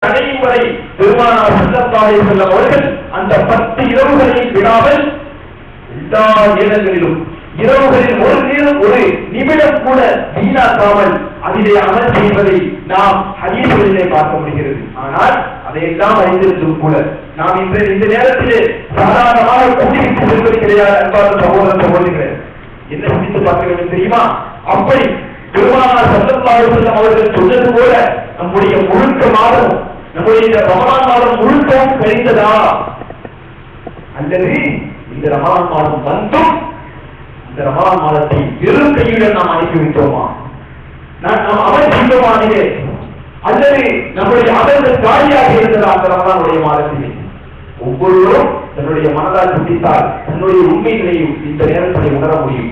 அடையும் வரை பெருமானார் ஸல்லல்லாஹு அலைஹி வஸல்லம் அவர்கள் அந்த 10 இரவுகளையும் விடாமல் எல்லா நேரங்களிலும் இரவுகளில் ஒரு நிமிடம் கூட வீணாக்காமல் அதிலே அமல் செய்வதை நாம் ஹதீஸ்களிலே பார்க்க முடிகிறது. ஆனால் அதையெல்லாம் அறிந்திருந்தும் கூட நாம் இந்த நேரத்திலே சாதாரணமாக கூட்டிவிட்டு செல்வது கிடையாது. அன்பார்ந்த சகோதர சகோதரிகளே, என்ன சிந்தித்து பார்க்க வேண்டும் தெரியுமா? அப்படி பெருமானார் ஸல்லல்லாஹு அலைஹி வஸல்லம் அவர்கள் சொன்னது போல நம்முடைய முழுக்க மாதம், நம்முடைய இந்த ரமலான் மாதம் முழுக்கவும் கழிந்ததா, அல்லது இந்த ரமலான் மாதம் வந்தும் இந்த ரமலான் மாதத்தை வெறும் கையுடன் நாம் அனுப்பிவிட்டோமா? நாம் அமல் செய்தோமானே, அல்லது நம்முடைய அமல்கள் காலியாக இருந்ததா அந்த ரமலானுடைய மாதத்திலே? ஒவ்வொருவரும் தன்னுடைய மனதால் சிந்தித்தால் தன்னுடைய உண்மைகளையும் இந்த நேரத்தை உணர முடியும்.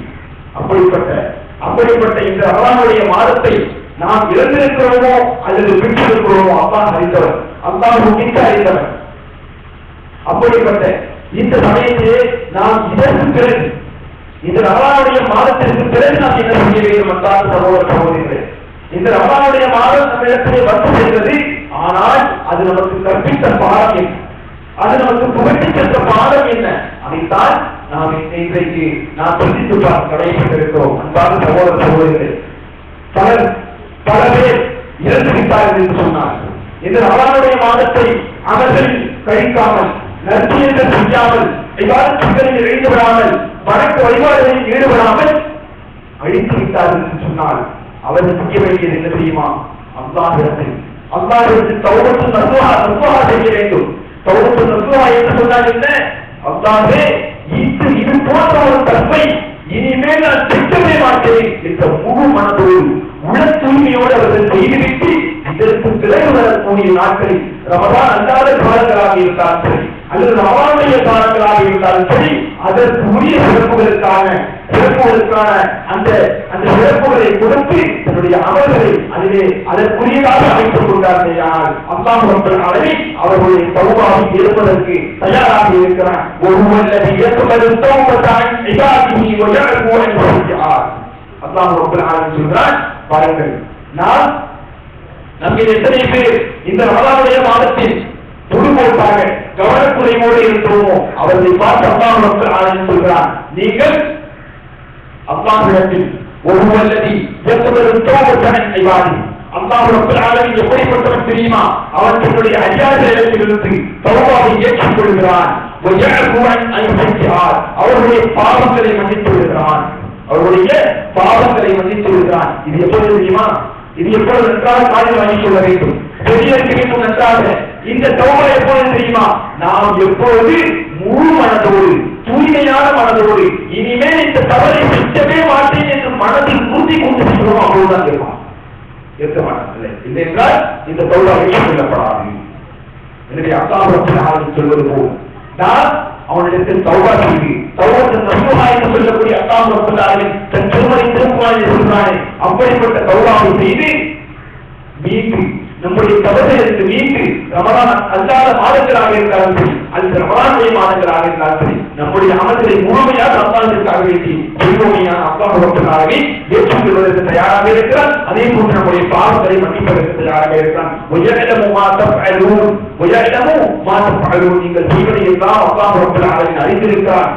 அப்படிப்பட்ட இந்த ரமலானுடைய மாதத்தை நாம் இழந்திருக்கிறோமோ அல்லது விட்டிருக்கிறோமோ அல்லாஹ் அறிந்தவர், அல்லாஹ் மிக்க அறிந்தவர். அப்படிப்பட்ட இந்த சமயத்திலே நாம் இதற்கு பிறகு இந்த ரமலானுடைய மாதத்திற்கு பிறகு நாம் என்ன செய்ய வேண்டும் என்றால் சகோதர சகோதரிகளே, இந்த ரமலானுடைய மாதம் நம்மிடத்திலே வந்து செல்வது, ஆனால் அது நமக்கு கற்பித்த பாடம் என்ன, அது நமக்கு புகட்டி சென்ற பாடம் என்ன, அதைத்தான் நாம் இன்றைக்கு நாம் சிந்தித்து பார்க்க கடைபிடித்திருக்கிறோம். அன்பான சகோதர சகோதரிகளே, பல பேர் இறந்து விட்டார்கள் என்று சொன்னார். இந்த ரமலானுடைய மாதத்தை அவர்கள் கழிக்காமல், நற்செயல்கள் செய்யாமல், இபாதத்துகளில் ஈடுபடாமல், வணக்க வழிபாடுகளில் ஈடுபடாமல் அழித்து விட்டார்கள் என்று சொன்னால் அவர்கள் செய்ய வேண்டியது என்ன தெரியுமா? அல்லாஹ்விடத்தில் தௌபத்து நஸூஹா செய்ய வேண்டும். தௌபத்து நஸூஹா என்று சொன்னால் என்ன? அல்லாஹ்வே, இது போன்ற ஒரு தன்மை இனிமேல் நான் திட்டமே மாட்டேன் என்ற முழு மனதோடு உள்ள தூய்மையோடு அவர்கள் செய்துவிட்டு இதற்கு பிறகு வரக்கூடிய நாட்களில் ரமலான் அல்லாத காலங்களாக இருந்தாலும் சரி, அல்லது ரமலானுடைய காலங்களாக இருந்தாலும் சரி, அதற்கு உரிய சிறப்புகளுக்கான அந்த சிறப்புகளை கொடுத்து தன்னுடைய அமல்களை அதிலே அதற்குரியதாக அமைத்துக் கொண்டார்கள். ஆனால் அல்லாஹ் ரப்பல் ஆலமீன் அவர்களுடைய தௌபாவை ஏற்பதற்கு தயாராக இருக்கிறார். ஒருவல்லதி யக்பலு தௌபத்தன் இபாதிஹி வ யஅஃபு அன் ஸய்யிஆத். அல்லாஹ் ரப்பல் ஆலமீன் சொல்றான், பாருங்கள், நாம் நம்மில் எத்தனை பேர் இந்த ரமலானுடைய மாதத்தில் துடுபோட்டாக கவனக்குறைவோடு இருந்தோமோ அவர்களை பார்த்து அல்லாஹ் ரப்பல் ஆலமீன் சொல்கிறான், நீங்கள் அல்லாஹ்விடத்தில் ஒருவல்லதி யக்பலு தௌபத்தன் இபாதிஹி, அல்லாஹ் ரப்பல் ஆலமீன் எப்படிப்பட்டவன் தெரியுமா? அவன் தன்னுடைய அடியார்களிடத்திலிருந்து தௌபாவை ஏற்றுக்கொள்கிறான். வ யஅஃபு அன் ஸய்யிஆத், அவர்களுடைய பாவங்களை மன்னித்து விடுகிறான். இது எப்பொழுது தெரியுமா? இது எப்பொழுது நன்றாக காதில் வாங்கிக் கொள்ள வேண்டும், தெரியற்கு வேண்டும் நன்றாக. இந்த தௌபா எப்பொழுது தெரியுமா? நாம் எப்பொழுது முழு மனதோடு, தூய்மையான மனதோடு, இனிமேல் இந்த தவறை செய்யவே மாட்டேன் என்று மனதில் உறுதி கொண்டு செய்வோம், அப்பொழுதுதான் இருப்பான். இருக்க மாட்டாங்க. இல்லை என்றால் இந்த தௌபா ஏற்றுக்கொள்ளப்படாது. எனவே அல்லாஹ் ரப்பல் ஆலமீன் சொல்வது போல் நான் அவனிடத்தில் தௌபா செய்து தௌபத்துன் நஸூஹா என்று சொல்லக்கூடிய அல்லாஹ் ரப்பல் ஆலமீன் தன் திருமறை திருக்குர்ஆனில் சொல்றானே, அப்படிப்பட்ட தௌபாவை செய்து மீண்டு நம்முடைய தவறுகளுக்கு மீண்டு ரமலான் அல்லாத மாதங்களாக இருந்தாலும் சரி, அல்லது ரமலானுடைய மாதங்களாக இருந்தாலும் சரி, நம்முடைய அமல்களை முழுமையாக அல்லாஹ்விற்காக வேண்டி முழுமையான அல்லாஹ் ரப்பல் ஆலமீன் ஏற்றுக்கொள்வதற்கு தயாராக இருக்கிறார். அதே போன்று நம்முடைய பாவங்களை மன்னிப்பதற்கு தயாராக இருக்கிறார். வயஅலமு மா தஃஅலூன், நீங்கள் செய்வதை எல்லாம் அல்லாஹ் ரப்பல் ஆலமீன் அறிந்திருக்கிறார்.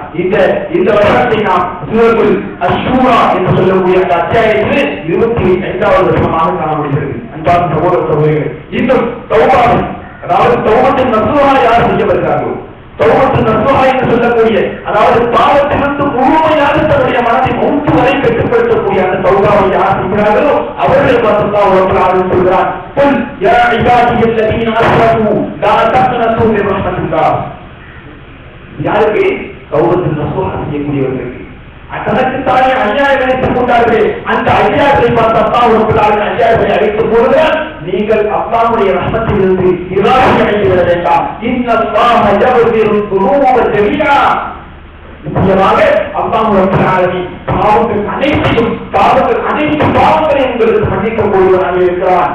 இந்த வசனத்தை நாம் சூரத்துல் அஷூரா என்று சொல்லக்கூடிய அந்த அத்தியாயத்தில் 25வது வசனமாக காண முடிகிறது. அன்பார்ந்த சகோதர சகோதரிகளே, இந்த தௌபாவை, அதாவது தௌபத்துன் நஸூஹா யார் செய்ய வருகிறார்களோ, தௌபத்துன் நஸூஹா என்று சொல்லக்கூடிய, அதாவது பாவத்திலிருந்து முழுமையாக தன்னுடைய மனதை மௌத்து வரை கட்டுப்படுத்தக்கூடிய அந்த தௌபாவை யார் செய்கிறார்களோ அவர்களை பார்த்து அல்லாஹ் ரப்பல் ஆலமீன் சொல்கிறார், குல் யா இபாதியல்லதீன அஸ்ரஃபு லா தக்னது மின் ரஹ்மத்தில்லாஹ். யாருக்கு? தௌபத்துன் நஸூஹா செய்யக்கூடியவர்களுக்கு. தனக்குத்தானே அநியாயம் அளித்துக் கொண்டார்களே, அந்த அநியாயத்தை பார்த்து அல்லாஹ் ரப்பல் ஆலமீன் அநியாயத்தை அளித்துக் போடுகிறார். நீங்கள் அல்லாஹ்வுடைய ரஹ்மத்திலிருந்து நிராசை அடைந்துவிட வேண்டாம். இன்னல்லாஹ யக்ஃபிரு ذுனூப ஜமீஆ. நிச்சயமாக அல்லாஹ் ரப்பல் ஆலமீன் பாவங்கள் அனைத்து பாவங்களையும் உங்களுக்கு மன்னிக்கக் கூடியவனாக இருக்கிறான்.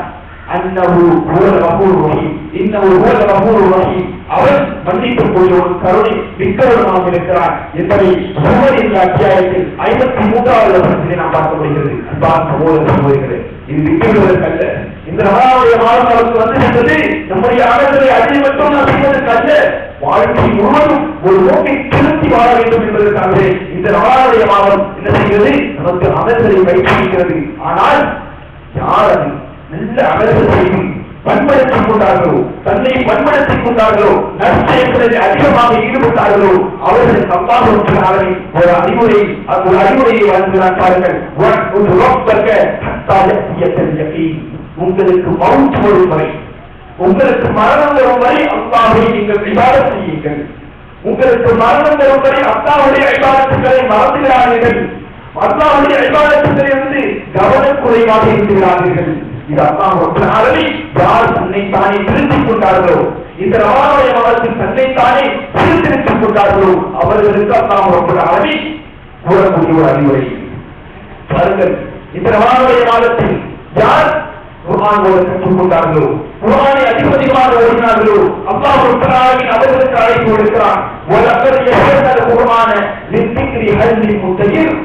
அன்னஹு ஹுவல் கஃபூர் ரஹீம், இன்னஹு ஹுவல் கஃபூர் ரஹீம். அவன் மன்னிக்கக் கூடியவன், கருணை மிக்கவனாக இருக்கிறான் என்பதை சூரத் என்ற அத்தியாயத்தில் 53வது வசனத்திலே நாம் பார்க்க முடிகிறது. அன்பார்ந்த சகோதர சகோதரிகளே, இது விட்டுவிடுவதற்கல்ல, இந்த ரமலானுடைய மாதம் நமக்கு வந்து சென்றது நம்முடைய அமல்களை அடி மட்டும் நாம் செய்வதற்கு அல்ல, வாழ்க்கை முழுவதும் ஒரு நோக்கை திருத்தி வாழ வேண்டும் என்பதற்காகவே இந்த ரமலானுடைய மாதம் என்ன செய்கிறது, நமக்கு அமல்களை பயிற்றுவிக்கிறது. ஆனால் யார் அது நல்ல அமல்கள் செய்யும் பண்படுத்திக் கொண்டார்களோ, தன்னை பண்படுத்திக் கொண்டார்களோ, நற்செயல்களில் அதிகமாக ஈடுபட்டார்களோ அவர்களுக்கு அல்லாஹ் ஒரு அறிவுரையை வழங்குகிறார். பாருங்கள், உங்களுக்கு மவுத் வரும் வரை, உங்களுக்கு மரணம் வரும் வரை அல்லாஹ்வை நீங்கள் இபாதத் செய்யுங்கள். உங்களுக்கு மரணம் வரும் வரை அல்லாஹ்வுடைய இபாதத்துகளை மறந்துகிறார்கள், அல்லாஹ்வுடைய இபாதத்துகளை வந்து கவனக்குறைவாக இருக்கிறார்கள். இது அல்லாஹ் ரப்பல் ஆலமீன் யார் தன்னைத்தானே திருத்திக் கொண்டார்களோ, இந்த ரமலானுடைய மாதத்தில் தன்னைத்தானே திருத்திக் கொண்டார்களோ அவர்களுக்கு அல்லாஹ் ரப்பல் ஆலமீன் கூறக்கூடிய ஒரு அறிவுரை. பாருங்கள், இந்த ரமலானுடைய மாதத்தில் யார் குர்ஆன் ஓத கற்றுக் கொண்டார்களோ, குர்ஆனை அதிகமாக ஓதினார்களோ அல்லாஹ் ரப்பல் ஆலமீன் அவர்களுக்கு அழைப்பு விடுக்கிறான். வலக்கத் யஸரல் குர்ஆன லிذிக்ரி ஹல் முத்தகிர்.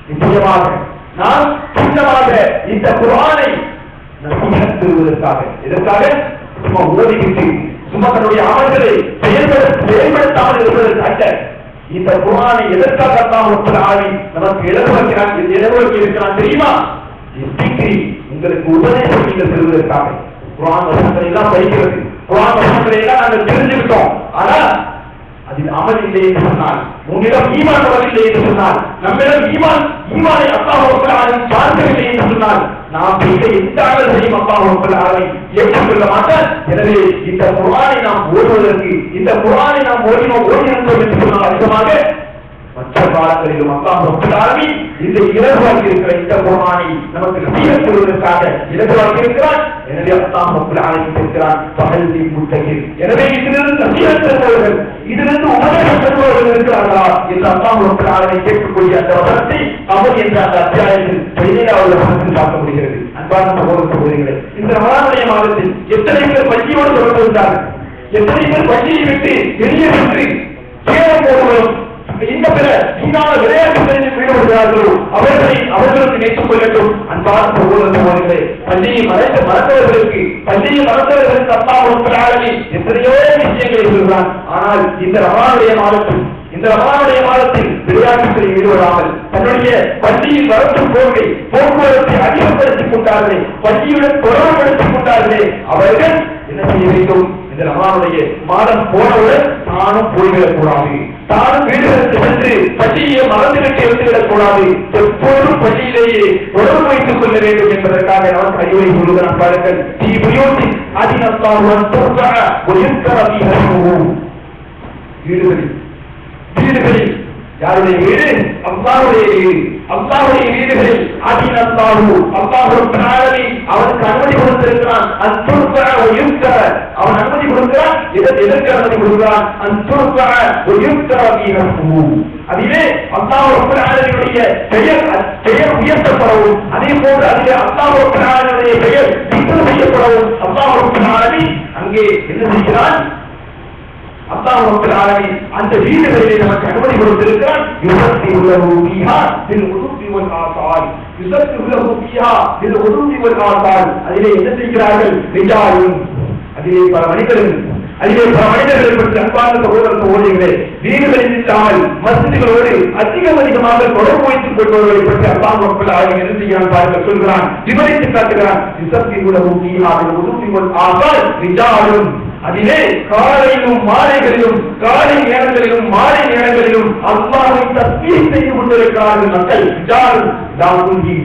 நிச்சயமாக நாம் சின்னமாக இந்த குர்ஆனை நசீஹத் பெறுவதற்காக, இதற்காக சும்மா ஓதிவிட்டு சும்மா தன்னுடைய அமல்களை செயல்படுத்தாமல் இருப்பதற்கு அல்ல, இந்த குர்ஆனை எதற்காக அல்லாஹ் ரப்பல் ஆலமீன் நமக்கு எழுதுவதற்கு இருக்கிறான் தெரியுமா? உங்களுக்கு உபதேசம் நீங்கள் பெறுவதற்காக. குர்ஆன் வசனங்களை எல்லாம் படிக்கிறது, குர்ஆன் வசனங்களை எல்லாம் நாங்கள் தெரிஞ்சுக்கிட்டோம், ஆனால் அதில் அமல் இல்லை என்று சொன்னால், உங்களிடம் ஈமான் வரவில்லை என்று சொன்னால், நம்மிடம் ஈமானை அல்லாஹ் ரப்பல் ஆலமீன் பார்க்கவில்லை என்று சொன்னால் நாம் செய்த எந்த அமல்களையும் அல்லாஹ் ரப்பல் ஆலமீன் ஏற்றுக்கொள்ள மாட்டார். எனவே இந்த குர்ஆனை நாம் ஓதுவதற்கு, இந்த குர்ஆனை நாம் ஓதினோம் என்று சொன்னால் அதிகமாக மற்ற காலங்களிலும் அல்லாஹ் ரப்பல் ஆலமீன் இந்த இலகுவாக்கி இருக்கிற இந்த குர்ஆனை நமக்கு நசீஹத் பெறுவதற்காக இலகுவாக்கி இருக்கிறான். எனவே அல்லாஹ் ரப்பல் ஆலமீன் இருக்கிறான் பஹல்லி முத்தகிர். எனவே இதிலிருந்து நசீஹத் பெறுபவர்கள், இதிலிருந்து உபதேசம் பெறுபவர்கள் இருக்கிறார்களா என்று அல்லாஹ் ரப்பல் ஆலமீன் கேட்கக்கூடிய அந்த வசனத்தை அவர் என்ற அந்த அத்தியாயத்தில் 17வது வசனத்தில் பார்க்க முடிகிறது. அன்பான சகோதர சகோதரிகளே, இந்த ரமலானுடைய மாதத்தில் எத்தனை பேர் பள்ளியோடு தொடர்பு கொண்டார்கள், எத்தனை பேர் பள்ளியை விட்டு வெளியே சென்று கேவலம் போடுவதும் இந்த பிற சீனான விளையாட்டுகளில் ஈடுபடுகிறார்களோ அவர்களுக்கு நேற்றுக் கொள்ளட்டும். அன்பான சகோதர சகோதரிகளே, பள்ளியை மறந்தவர்களுக்கு அல்லாஹ் ரப்பல் ஆலமீன் எத்தனையோ விஷயங்களை சொல்கிறான். ஆனால் இந்த ரமலானுடைய மாதத்தில் விளையாட்டுகளில் ஈடுபடாமல் தன்னுடைய பள்ளியில் வரட்டும் போக்குவரத்தை அதிகப்படுத்திக் கொண்டார்களே, பள்ளியுடன் தொடர்புபடுத்திக் கொண்டார்களே, அவர்கள் என்ன செய்ய வேண்டும்? இந்த ரமலானுடைய மாதம் போனவுடன் தானும் போய்விடக் கூடாது, தானும் வீடுகளுக்கு சென்று பள்ளியை மறந்துவிட்டு இருந்துவிடக் கூடாது, எப்போதும் பள்ளியிலேயே தொடர்பு வைத்துக் கொள்ள வேண்டும் என்பதற்காக நமக்கு அறிவுரை சொல்லுகிறான். பாருங்கள், வீடுகளில் யாருடைய வீடு? அல்லாஹ்வுடைய வீடு. அல்லாஹ்வுடைய வீடுகளில் அல்லாஹ் ரப்பல் ஆலமீன் அவனுக்கு அனுமதி கொடுத்திருக்கிறான். அவன் அனுமதி கொடுக்கிறான். எதற்கு அனுமதி கொடுக்கிறான்? அதிலே அல்லாஹ் ரப்பல் ஆலமீனுடைய பெயர் உயர்த்தப்படவும், அதே போன்று அதிலே அல்லாஹ் ரப்பல் ஆலமீனுடைய பெயர் திக்ர் செய்யப்படவும் அல்லாஹ் ரப்பல் ஆலமீன் அங்கே என்ன செய்கிறான்? அல்லாஹ் ரப்பல் ஆலமீன் அந்த வீடுகளிலே நமக்கு அனுமதி கொடுத்திருக்கிறான். யுஸப்பிஹு லஹு ஃபீஹா பில் உதுவி வல் ஆசால். யுஸப்பிஹு லஹு ஃபீஹா பில் உதுவி வல் ஆசால். அதிலே என்ன செய்கிறார்கள்? ரிஜாலுன், அதிலே பல மனிதர்கள் பற்றி அன்பான சகோதர சகோதரிகளே, வீடுகளில் இல்லாமல் மஸ்ஜிதுகளோடு அதிகமாக தொடர்பு வைத்துக் கொள்பவர்களை பற்றி அல்லாஹ் ரப்பல் ஆலமீன் என்ன செய்கிறான் பாருங்கள், சொல்கிறான், விவரித்து காட்டுகிறான். யுஸப்பிஹு லஹு ஃபீஹா பில் உதுவி வல் ஆசால் ரிஜாலுன். அதிலே காலையிலும் மாலைகளிலும், காலை நேரங்களிலும் மாலை நேரங்களிலும் அல்லாஹ்வை தஸ்பீஹ் செய்து கொண்டிருக்கிறார்கள் மக்கள்.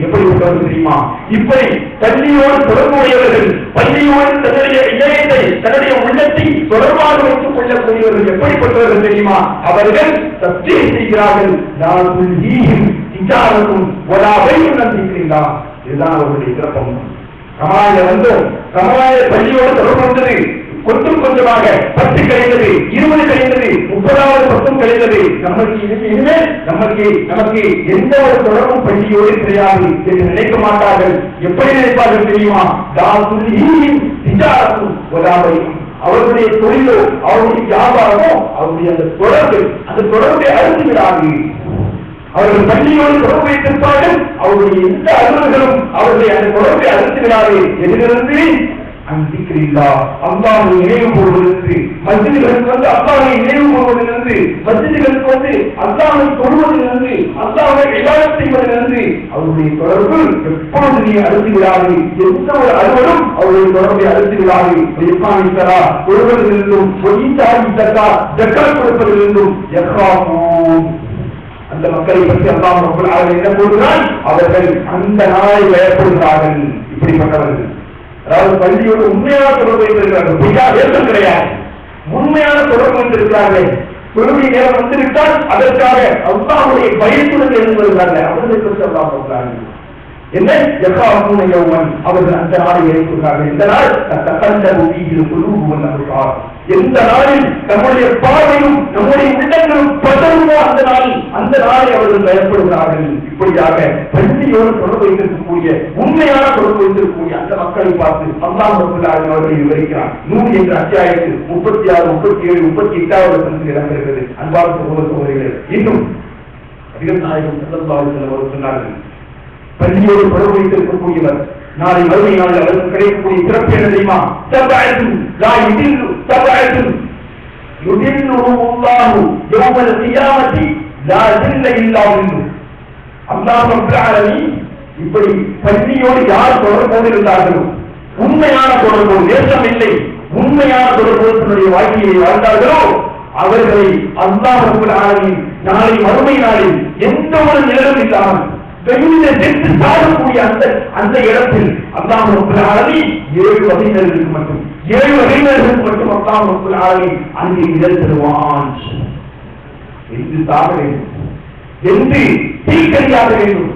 எப்படி இருக்கிறது தெரியுமா? இப்படி பள்ளியோடு தொடர்புடையவர்கள், பள்ளியோடு தன்னுடைய இதயத்தை, தன்னுடைய உள்ளத்தை தொடர்பாக வைத்துக் கொள்ளக்கூடியவர்கள் எப்படிப்பட்டவர்கள் தெரியுமா? அவர்கள் தஸ்பீஹ் செய்கிறார்கள். இதுதான் அவர்களுடைய சிறப்பம். ரமலானில் வந்தோம், ரமலானில் பள்ளியோடு தொடர்பு வந்தது, கொஞ்சம் கொஞ்சமாக 10 கழிந்தது, 20 கழிந்தது, 30வது 10 கழிந்தது. நமக்கு எந்த ஒரு தொடர்பும் பள்ளியோடு கிடையாது என்று நினைக்க மாட்டார்கள். எப்படி நினைப்பார்கள் தெரியுமா? அவர்களுடைய தொழிலோ, அவருடைய வியாபாரமோ, அவருடைய அந்த தொடர்பை அழித்து விடாது. அவர்கள் பள்ளியோடு தொடர்பு வைத்திருப்பார்கள். அவருடைய எந்த அலுவலர்களும் அவர்களை அந்த தொடர்பை அறுத்துகிறார்கள். எதிலிருந்து அன்பிக்கிறீர்களா அல்லாஹ்வை நினைவு கூறுவதற்கு, மஸ்ஜிதுகளுக்கு வந்து அல்லாஹ்வை நினைவு கூறுவதிலிருந்து, மஸ்ஜிதுகளுக்கு வந்து அல்லாஹ்வை தொழுவதிலிருந்து, அல்லாஹ்வை இபாதத் செய்வதிலிருந்து அவருடைய தொடர்பு எப்பொழுது நீ அறுத்து விடாது. எந்த ஒரு அலுவலும் அவருடைய தொடர்பை அறுத்து விடாது. இஸ்லாமிஸ்தரா தொழுவதிலிருந்தும், ஜக்காத் கொடுப்பதிலிருந்தும் அந்த மக்களை பற்றி அல்லாஹ் ரப்பல் ஆலமீன் என்ன கூறுகிறான்? அவர்கள் அந்த நாளை பயப்படுகிறார்கள். இப்படிப்பட்டவர்கள் அதாவது பள்ளியோடு உண்மையான தொடர்பு வைத்திருக்கிறார்கள். பொய்யா ஏற்றம் கிடையாது, உண்மையான தொடர்பு வைத்திருக்கிறார்கள். தொழுகை நேரம் வந்துவிட்டால் அதற்காக அல்லாஹ்வுடைய பயத்துடன் எழுந்து வருகிறார்கள். அவர்களை பற்றி அல்லாஹ் சொல்கிறார்கள் என்ன? அவர்கள் அந்த நாளை ஏற்கிறார்கள். இந்த நாள் எந்த நாளில் நம்முடைய பார்வையும் நம்முடைய உள்ளங்களும் பதறுமோ அந்த நாளை அவர்கள் பயப்படுகிறார்கள். இப்படியாக பள்ளியோடு தொடர்பு வைத்திருக்கக்கூடிய உண்மையான தொடர்பு வைத்திருக்கக்கூடிய அந்த மக்களை பார்த்து அல்லாஹ் அவர்களை விவரிக்கிறார். 100 என்ற அத்தியாயத்தில் 36, 37, 38 இடம்பெறுகிறது. அன்பார்ந்த சகோதரர்களே, இன்னும் அதிகம் நாயகம் ஸல்லல்லாஹு அலைஹி வஸல்லம் சொன்னார்கள், பள்ளியோடு தொடர்பு வைத்திருக்கக்கூடியவர் நாளை மறுமை நாளில் அவருக்கு கிடைக்கக்கூடிய சிறப்பு என்ன தெரியுமா? இப்படி பள்ளியோடு யார் தொடர்போடு இருந்தார்களோ, உண்மையான தொடர்போடு, தேசம் இல்லை, உண்மையான தொடர்போடு தன்னுடைய வாழ்க்கையை வாழ்ந்தார்களோ அவர்களை அல்லாஹ் ரப்பல் ஆலமீன் நாளை மறுமை நாளில் எந்த ஒரு நிழலும் இல்லாமல் சாடக்கூடிய அந்த இடத்தில் அல்லாஹ் ரப்பல் ஆலமீன் 7 வகையினருக்கு மட்டும் அல்லாஹ் ரப்பல் ஆலமீன் அங்கே நிழல் தருவான். என்று சாக வேண்டும், என்று தீக்கரியாக வேண்டும்.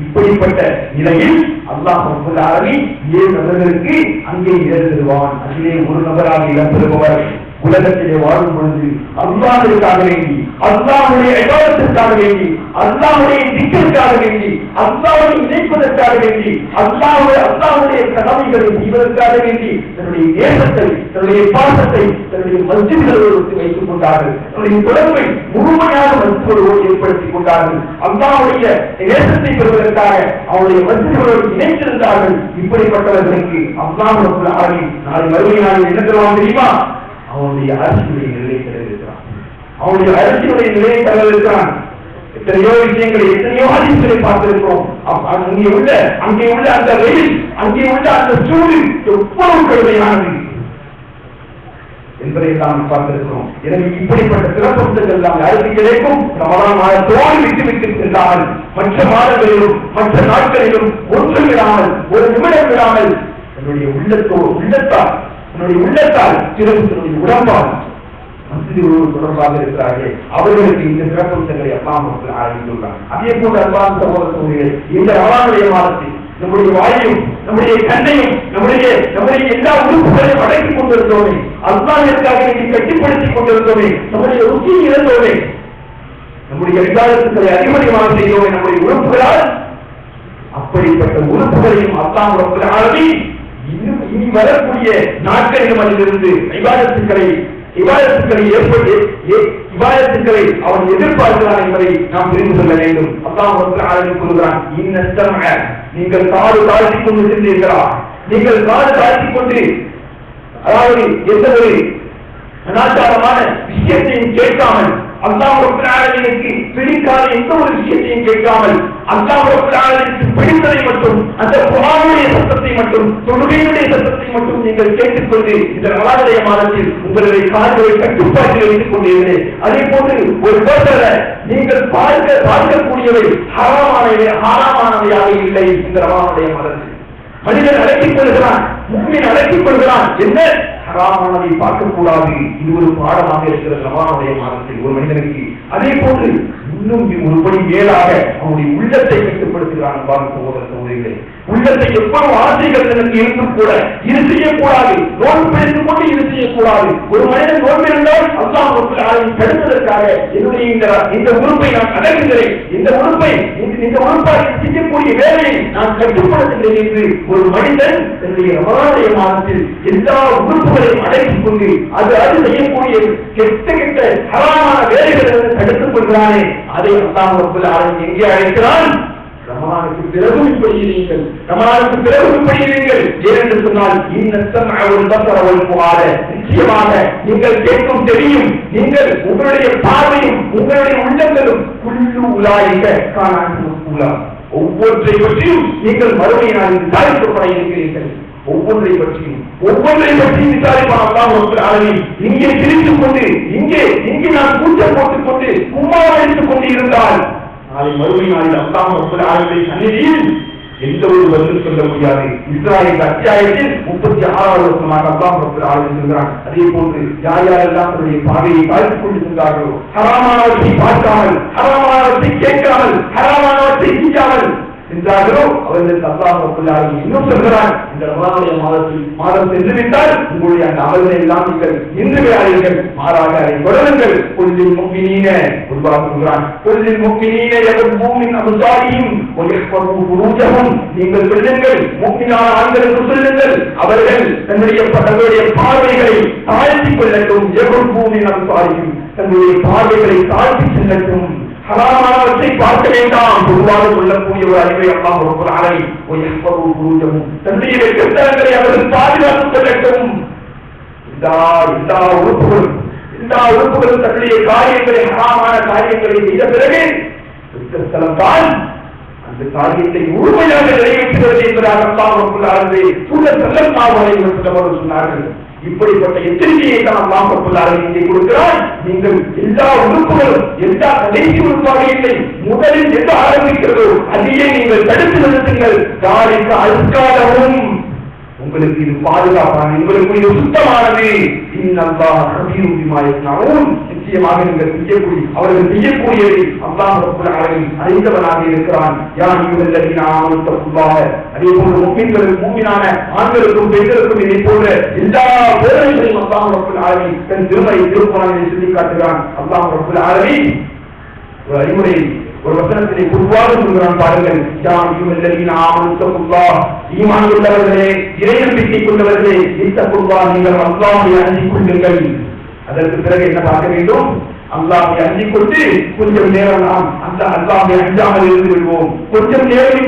இப்படிப்பட்ட நிலையில் அல்லாஹ் ரப்பல் ஆலமீன் 7 நபர்களுக்கு அங்கே நிழல் தருவான். அதிலே ஒரு நபராக இடம் பெறுபவர் உலகத்திலே வாழும் பொழுது அல்லாஹ்வுக்காக வேண்டி, அல்லாஹ்வுடைய இபாதத்திற்காக வேண்டி, அல்லாஹ்வுடைய திக்ருக்காக வேண்டி, அல்லாஹ்வை இணைப்பதற்காக வேண்டி, அல்லாஹ்வுடைய கடமைகளை செய்வதற்காக வேண்டி தன்னுடைய நேசத்தை, தன்னுடைய பாசத்தை தன்னுடைய மஸ்ஜிதுகளோடு வைத்துக் கொண்டார்கள். தன்னுடைய தொடர்பை முழுமையாக மஸ்ஜிதுகளோடு ஏற்படுத்திக் கொண்டார்கள். அல்லாஹ்வுடைய நேசத்தை பெறுவதற்காக அவருடைய மஸ்ஜிதுகளோடு இணைத்திருந்தார்கள். இப்படிப்பட்டவர்களுக்கு அல்லாஹ் ரப்பல் ஆலமீன் நாளை மறுமை நாளில் என்ன தருவான் தெரியுமா? அவனுடைய அரசியலுடைய நிலையை தரவிருக்கிறான். அவனுடைய அரசியலுடைய நிலையை தரவிருக்கிறான். எத்தனையோ விஷயங்களை, எத்தனையோ ஹதீஸ்களை பார்த்திருக்கிறோம். அங்கே உள்ள அந்த வெயில், அங்கே உள்ள அந்த சூடு எவ்வளவு கடுமையானது என்பதை நாம் பார்த்திருக்கிறோம். எனவே இப்படிப்பட்ட சிறப்பம்சங்கள் நாம் யாருக்கு கிடைக்கும்? ரமலான் மாதத்தோடு விட்டுவிட்டு சென்றாமல் மற்ற மாதங்களிலும் மற்ற நாட்களிலும் ஒன்று விடாமல், ஒரு நிமிடம் விடாமல் என்னுடைய உள்ளத்தால் சிறப்பு உடம்பால் மஸ்ஜிதுகளோடு தொடர்பாக இருக்கிறார்கள். அவர்களுக்கு இந்த சிறப்பம்சங்களை அல்லாஹ் ஆரம்பித்துள்ளார். அதே போன்ற அன்பான சகோதரர்களே, இந்த ரமலானுடைய மாதத்தில் நம்முடைய வாயையும், நம்முடைய கண்ணையும், நம்முடைய எல்லா உறுப்புகளையும் அடக்கிக் கொண்டிருந்தோமே, அல்லாஹ்விற்காக கட்டிப்படுத்திக் கொண்டிருந்தோமே, நம்முடைய ருச்சியை இழந்தோமே, நம்முடைய இபாதத்துகளை அதிகமாக செய்தோமே நம்முடைய உறுப்புகளால். அப்படிப்பட்ட உறுப்புகளையும் அல்லாஹ் ரப்பல் ஆலமீன் இனி வரக்கூடிய நாட்களிலும் அதிலிருந்து இபாதத்துக்களை அவன் எதிர்பார்க்கிறான் என்பதை நாம் தெரிந்து கொள்ள வேண்டும். அல்லாஹ் ரப்பல் ஆலமீன் கூறுகிறான், நீங்கள் காது தாழ்த்திக் கொண்டு சென்றீர்களா? நீங்கள் காது தாழ்த்திக் கொண்டு, அதாவது எந்த ஒரு அனாச்சாரமான விஷயத்தையும் கேட்காமல், அல்லாஹ் ரப்பல் ஆலமீனுக்கு பிடிக்காத எந்த ஒரு விஷயத்தையும் கேட்காமல், அல்லாஹ் ரப்பல் ஆலமீனுக்கு பிடித்ததை மட்டும், அந்த குர்ஆனுடைய சத்தத்தை மட்டும், தொழுகையுடைய சத்தத்தை மட்டும் நீங்கள் கேட்டுக்கொண்டு இந்த ரமலானுடைய மாதத்தில் உங்களுடைய காதுகளை கட்டுப்பாட்டில் வைத்துக் கொண்டீர்களே, அதே போன்று ஒரு பேசல நீங்கள் பார்க்கக்கூடியவை ஹராமானவையாக இல்லை. இந்த ரமலானுடைய மாதத்தில் மனிதன் அடக்கிக் கொள்கிறான், முஃமின் அடக்கிக் கொள்கிறான். என்ன ஹராமானதை பார்க்கக்கூடாது. இது ஒரு பாடமாக இருக்கிற ரமலானுடைய மாதத்தில் ஒரு மனிதனுக்கு. அதே போன்று இன்னும் ஒருபடி மேலாக அவனுடைய உள்ளத்தை கட்டுப்படுத்துகிறான். உள்ளத்தை எவ்வளவு ஆசைகள் எனக்கு இருக்கும் கூட இது செய்யக்கூடாது, நோன்பு பிடித்துக் கொண்டு இது செய்யக்கூடாது. ஒரு மனிதன் நோன்பு இருந்தால் அல்லாஹ் ரப்பல் ஆலமீன் தடுப்பதற்காக என்னுடைய இந்த உறுப்பை நான் அடக்குகிறேன், இந்த உறுப்பை செய்யக்கூடிய வேலையை நான் கட்டுப்படுத்துகிறேன் என்று ஒரு மனிதன் தன்னுடைய ரமலானுடைய மாதத்தில் எல்லா உறுப்புகளையும் அடக்கிக் கொண்டு அது செய்யக்கூடிய கெட்ட ஹராமான வேலைகளை தடுத்துக் கொள்கிறானே, அதை அல்லாஹ் ரப்பல் ஆலமீன் எங்கே அழைக்கிறான்? ரமலானுக்கு பிறகு இப்படி இருங்கள், ரமலானுக்கு பிறகு இப்படி இருங்கள். ஏனென்று சொன்னால் நிச்சயமாக நீங்கள் கேட்கும் தெரியும், நீங்கள் உங்களுடைய பார்வையும் உங்களுடைய உள்ளங்களும் குள்ளு உலாயிக காண ஒவ்வொன்றை பற்றியும் நீங்கள் மறுமையினால் விசாரிக்கப்பட இருக்கிறீர்கள். ஒவ்வொன்றை பற்றியும் விசாரிப்பான். இங்கே சிரித்துக் கொண்டு இங்கே நான் கூச்சல் போட்டுக் கொண்டு கும்மா அடித்துக் கொண்டு இருந்தால் நாளை மறுமை நாளில் அல்லாஹ் ரப்பல் ஆலமீன் சந்நிதியில் எந்த ஒரு பதிலும் சொல்ல முடியாது. இஸ்ராயேல் அத்தியாயத்தில் 36வது வசனமாக அல்லாஹ் ரப்பல் ஆலமீன் சொல்கிறான். அதே போன்று யார் யாரெல்லாம் தன்னுடைய பார்வையை பார்த்துக் கொண்டிருந்தார்களோ, ஹராமானவற்றை பார்க்காமல், ஹராமானவற்றை கேட்காமல், ஹராமானவற்றை செய்யாமல் என்றார்களோ அவர்களுக்கு அல்லாஹ் ரப்பல் ஆலமீன் இன்னும் சொல்கிறான், இந்த ரமலானுடைய மாதம் சென்றுவிட்டால் உங்களுடைய அந்த அமல்களை எல்லாம் நீங்கள் நின்று விடாதீர்கள், மாறாக அதை தொடருங்கள். கொல்லில் முஃமினீன அல்லாஹ் சொல்கிறான், கொல்லில் முஃமினீன யகுஃபூ மின் அப்சாரிஹிம் வ யஹ்ஃபஸூ ஃபுரூஜஹும். நீங்கள் சொல்லுங்கள், முஃமினான ஆண்களுக்கு சொல்லுங்கள், அவர்கள் தங்களுடைய பார்வைகளை தாழ்த்திக் கொள்ளட்டும். யகுஃபூ மின் அப்சாரிஹிம், தங்களுடைய பார்வைகளை தாழ்த்தி செல்லட்டும். ஹராமானவற்றை பார்க்க வேண்டாம். பொதுவாக சொல்லக்கூடிய ஒரு அறிவை அல்லாஹ் ரப்பல் ஆலமீன் தன்னுடைய வெற்றித்தனங்களை அவர்கள் பாதுகாத்துக் கொள்ளட்டும். எல்லா உறுப்புகளும் தன்னுடைய காரியங்களை, ஹராமான காரியங்களை செய்த பிறகு தான் அந்த காரியத்தை முழுமையாக நிறைவேற்றுகிறது என்பதாக அல்லாஹ் ரப்பல் ஆலமீன் தூதர் ஸல்லல்லாஹு அலைஹி வஸல்லம் சொன்னார்கள். இப்படிப்பட்ட எச்சரிக்கையை தான் அல்லாஹ் ரப்பல் ஆலமீன் இங்கே கொடுக்கிறார். நீங்கள் எல்லா உறுப்புகளும் எல்லா கடைசி உறுப்பாக இல்லை, முதலில் எது ஆரம்பிக்கிறதோ அதையே நீங்கள் தடுத்து நிறுத்துங்கள். காலைக்கு அழுக்காகவும் உங்களுக்கு இது பாதுகாப்பான, உங்களுக்கு இது சுத்தமானது. இன்னல்லாஹ் கபீரும் பிமா யஸ்னஊன், நிச்சயமாக நீங்கள் அவர்கள் செய்யக்கூடியதை அல்லாஹ் ரப்பல் ஆலமீன் அறிந்தவனாக இருக்கிறான். யா அய்யுஹல்லதீன ஆமனு தக்குல்லாஹ, அதே போன்று முஃமினான ஆண்களுக்கும் பெண்களுக்கும் இதை போன்ற எல்லா வேலைகளையும் அல்லாஹ் ரப்பல் ஆலமீன் தன் திருக்குர்ஆனில் சொல்லி காட்டுகிறான். அல்லாஹ் ரப்பல் ஆலமீன் ஒரு அறிவுரை, ஒரு வசனத்திலே பொதுவாக சொல்கிறான் பாருங்கள். யா அய்யுஹல்லதீன ஆமனு தக்குல்லாஹ், ஈமான் கொண்டவர்களே, இறை நம்பிக்கை கொண்டவர்களே, இத்தக்குல்லாஹ், நீங்கள் அல்லாஹ்வை அஞ்சிக் கொள்ளுங்கள். அதற்கு பிறகு என்ன பார்க்க வேண்டும்? அல்லாஹ்வை அஞ்சிக் கொண்டு கொஞ்சம் நேரம் நாம் அந்த அல்லாஹ்வை அஞ்சாமல் இருந்து விடுவோம், கொஞ்சம் நேரம்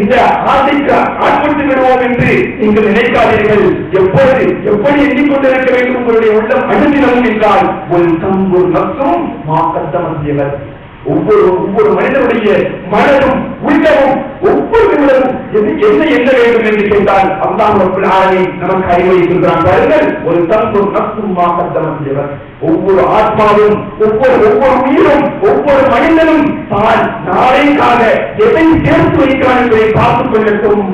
இந்த ஆசைக்கு ஆட்பட்டு விடுவோம் என்று நீங்கள் நினைக்காதீர்கள். எப்படி எண்ணிக்கொண்டிருக்க வேண்டும் உங்களுடைய உள்ளம் அனுதினமும் என்றால் ஒரு தம்பூர் நப்சும் மாக்கத்தமத்தியவர். ஒவ்வொரு மனிதனுடைய மனதும் உள்ளமும் ஒவ்வொரு நிமிடமும் என்ன வேண்டும் என்று கேட்டால் அல்லாஹ் ரப்பல் ஆலமீன் நமக்கு அறிவுரை சொல்கிறான் பாருங்கள். ஒரு தம்பூர் நப்சும் மாக்கத்தமத்தியவர். ஒவ்வொரு ஆத்மாவும் ஒவ்வொரு உயிரும் ஒவ்வொரு மனிதனும் தான் நாளைக்காக எதை சேர்த்து வைக்கிறான் என்பதை பார்த்துக் கொள்ளட்டும்.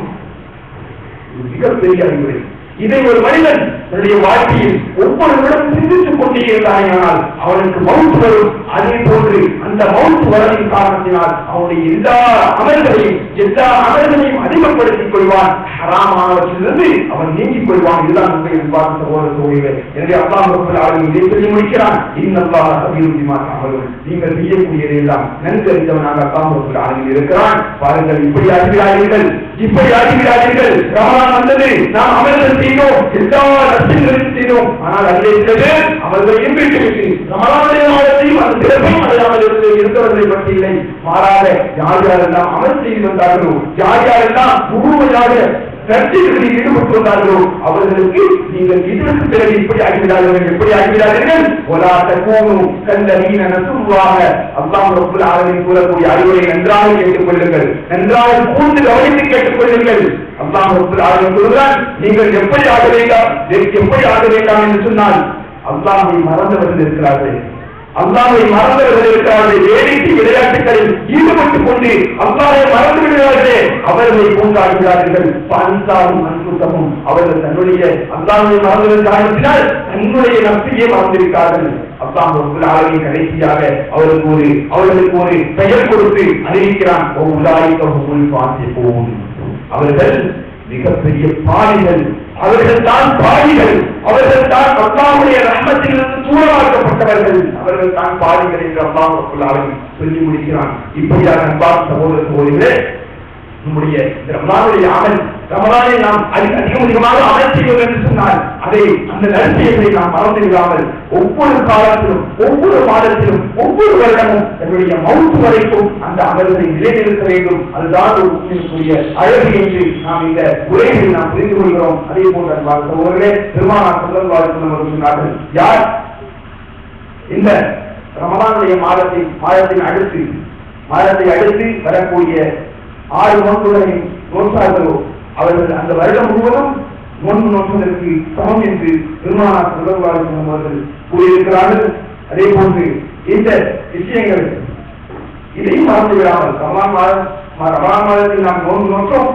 மிகப்பெரிய அறிவுரை. இதை ஒரு மனிதன் தன்னுடைய வாழ்க்கையில் ஒவ்வொரு நிமிடம் சிந்தித்துக் கொண்டே இருந்தானால் அவனுக்கு மவுத் வரும். அதே போன்று அந்த மவுத் வரவின் காரணத்தினால் அவனுடைய எல்லா அமல்களையும் அதிகப்படுத்திக் கொள்வான். ஹராமானவற்றிலிருந்து அவன் நீக்கிக் கொள்வான். இதுதான் உண்மை அன்பான சகோதரர்களே. எனவே அல்லாஹ் ரப்பல் ஆலமீன் இதை சொல்லி முடிக்கிறான். இன்னல்லாஹ கபீரும் பிமா தஅமலூன், நீங்கள் செய்யக்கூடியதை எல்லாம் நன்கு அறிந்தவனாக அல்லாஹ் ரப்பல் ஆலமீன் இருக்கிறான். பாருங்கள், இப்படி ஆகிறார்கள். ரமலான் வந்தது, நாம் அமல்கள் செய்தோம், எல்லா லட்சங்களையும் செய்தோம். ஆனால் அதில் இருக்கிறது அவர்களையும் விட்டுவிட்டு ரமலானுடைய மாதத்தையும் அந்த சிறப்பையும் அடையாமல் இருந்தவர்களை பற்றி இல்லை. மாறாக யார் யாரெல்லாம் அமல் செய்து வந்தார்களோ, யார் யாரெல்லாம் முழுமையாக சர்ச்சைகளில் ஈடுபட்டு வந்தார்களோ அவர்களுக்கு நீங்கள் இதற்கு பிறகு எப்படி ஆகிவிடாதீர்கள். ஒலா தகூனு கல்லதீன நஸுல்லாஹ, அல்லாஹ் ரப்பல் ஆலமீன் கூறக்கூடிய அறிவுரை நன்றாக கேட்டுக் கொள்ளுங்கள், நன்றாக கூர்ந்து கவனித்து கேட்டுக் கொள்ளுங்கள். அல்லாஹ் ரப்பல் ஆலமீன் சொல்கிறான், நீங்கள் எப்படி ஆக வேண்டாம் என்று சொன்னால் அல்லாஹ்வை மறந்தவர்கள் இருக்கிறார்கள். வேடிக்கை விளையாட்டுகளில் ஈடுபட்டுக் கொண்டு அல்லாஹ்வை மறந்து விடுகிறார்களே, அவர்களை போன்றாகிறார்கள். அவர்கள் தன்னுடைய அல்லாஹ்வை மறந்ததன் காரணத்தினால் தன்னுடைய நப்சையே மறந்திருக்கிறார்கள். அல்லாஹ் ரப்பல் ஆலமீன் கடைசியாக அவர்களுக்கு ஒரு பெயர் கொடுத்து அறிவிக்கிறான். அவர்கள் மிகப்பெரிய பாவிகள், அவர்கள் தான் பாவிகள், அவர்கள் தான் அல்லாஹ் மற்றவர்கள் அவர்கள் தான் பாருங்கள் என்று அல்லாஹ் சொல்லி முடிக்கிறான். இப்படியாக அன்பான சகோதர சகோதரிகளே, நம்முடைய ரமலானுடைய அமல், ரமலானை நாம் அதிகமாக அமல் செய்வோம் என்று சொன்னால் அதை அந்த நற்செயல்களை நாம் மறந்து விடாமல் ஒவ்வொரு காலத்திலும் ஒவ்வொரு மாதத்திலும் ஒவ்வொரு வருடமும் தன்னுடைய மவுத்து வரைக்கும் அந்த அமல்களை நிலைநிறுத்த வேண்டும். அதுதான் ஒரு முஸ்லிமுடைய அழகு என்று நாம் இந்த உரைகளில் நாம் புரிந்து கொள்கிறோம். அதே போன்ற சகோதரர்களே, பெருமானார் ஸல்லல்லாஹு அலைஹி வஸல்லம் சொன்னார்கள், யார் இந்த ரமலானுடைய மாதத்தின் அடுத்து வரக்கூடிய 6 நோன்புகளை நோற்றார்களோ அவர்கள் அந்த வருடம் முழுவதும் நோன்பு நோற்றுவதற்கு சமம் என்று பெருமானார் ஸல்லல்லாஹு அலைஹி வஸல்லம் அவர்கள் கூறியிருக்கிறார்கள். அதே போன்று இந்த விஷயங்கள் இதையும் மறந்து விடாமல், ரமலான் மாதத்தில் நாம் நோன்பு நோற்றோம்,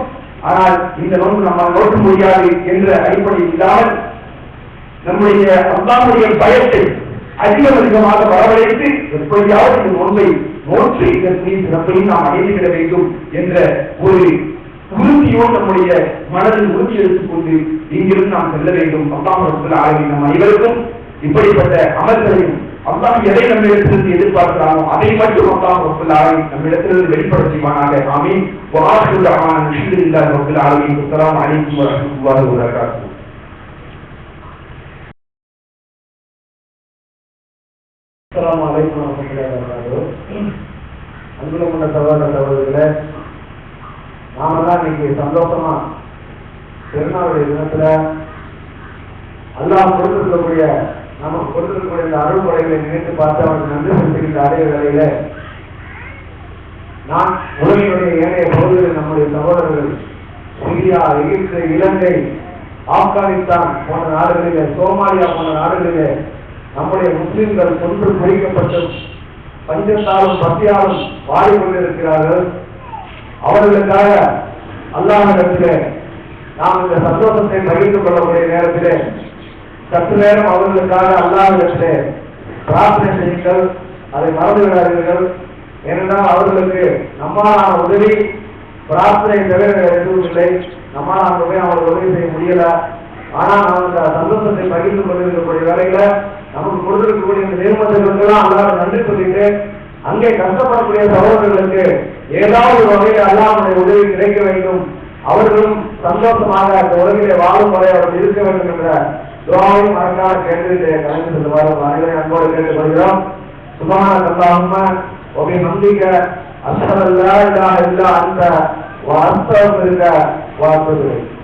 ஆனால் இந்த நோன்பு நம்மால் நோக்க முடியாது என்ற அடிப்படையில் இல்லாமல் நம்முடைய அல்லாஹ்வுடைய பயத்தை அதிகமாக வரவழைத்து எப்படியாவது இந்த நோன்பை நோற்று இதற்கு சிறப்பையும் நாம் அடைந்துவிட வேண்டும் என்ற ஒரு உறுதியோடு நம்முடைய மனதில் உறுதி எடுத்துக் கொண்டு இங்கிருந்து நாம் செல்ல வேண்டும். அல்லாஹ் ரப்பல் ஆலமீன் நம் அனைவருக்கும் இப்படிப்பட்ட அமல்களையும் அல்லாஹ் எதை நம்மிடத்திலிருந்து எதிர்பார்க்கிறானோ அதை மட்டும் அல்லாஹ் ரப்பல் ஆலமீன் நம்மிடத்திலிருந்து வெளிப்பட செய்வானாக. ஆமீன். வஆஹிரு தஅவானா அல்ஹம்துலில்லாஹி ரப்பில் ஆலமீன். அஸ்ஸலாமு அலைக்கும் வரஹ்மத்துல்லாஹி வபரகாத்துஹு. அஸ்ஸலாமு அலைக்கும் வரஹ்மத்துல்லாஹி வபரகாத்துஹு. அன்புள்ள சகோதர சகோதரிகளே, நாமெல்லாம் இன்னைக்கு சந்தோஷமா பெருநாளுடைய தினத்துல அல்லாஹ் கொடுத்திருக்கக்கூடிய நமக்கு கொடுத்திருக்கக்கூடிய இந்த அருள்முறைகளை நினைத்து பார்த்து அவருக்கு நன்றி செலுத்துகின்ற அதே வேளையில நான் உலகினுடைய ஏனைய பகுதிகளில் நம்முடைய சகோதரர்கள் சிரியா, எகிப்து, இலங்கை, ஆப்கானிஸ்தான் போன்ற நாடுகளிலே, சோமாலியா போன்ற நாடுகளிலே நம்முடைய முஸ்லிம்கள் கொன்று குவிக்கப்பட்டு பஞ்சத்தாலும் பசியாலும் வாடிக்கொண்டிருக்கிறார்கள். அவர்களுக்காக அல்லாஹ்விடத்திலே நாம் இந்த சந்தோஷத்தை பகிர்ந்து கொள்ளக்கூடிய நேரத்திலே சற்று நேரம் அவர்களுக்காக அல்லாஹ்விடத்திலே பிரார்த்தனை செய்யுங்கள். அதை மறந்து விடாதீர்கள். ஏனென்றால் அவர்களுக்கு நம்மாலான உதவி பிரார்த்தனை தவிர எதுவும் இல்லை. நம்மாலான அவர்கள் உதவி செய்ய முடியல. ஆனால் நாம் இந்த சந்தோஷத்தை பகிர்ந்து கொண்டிருக்கக்கூடிய வேலையில நமக்கு கொடுத்திருக்கக்கூடிய இந்த நிர்பந்தங்களுக்கெல்லாம் அல்லாஹ் நன்றி சொல்லிட்டு அங்கே கஷ்டப்படக்கூடிய சகோதரர்களுக்கு ஏதாவது ஒரு வகையில் அல்லாஹ்வுடைய உதவி கிடைக்க வேண்டும், அவர்களும் சந்தோஷமாக அந்த உலகிலே வாழும் வரை அவர்கள் இருக்க வேண்டும் என்ற துஆவையும் மறக்காத கேட்டு கலந்து செல்லுமாறு அனைவரையும் அன்போடு கேட்டுக்கொள்கிறோம். சுப்ஹானக அல்லாஹும்ம வ பிஹம்திக அஷ்ஹது அல்லா இலாஹ இல்லா அன்த வ அஸ்தக்ஃபிருக வ அத்தூபு இலைக்.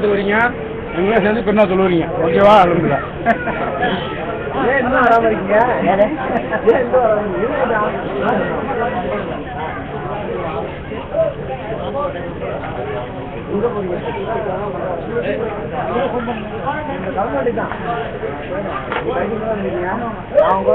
வரீங்க எல்லாம் சேர்ந்து பெண்ணா சொல்லுவீங்க ஓகேவா அலுவலா என்ன வராம இருக்கீங்க அவங்க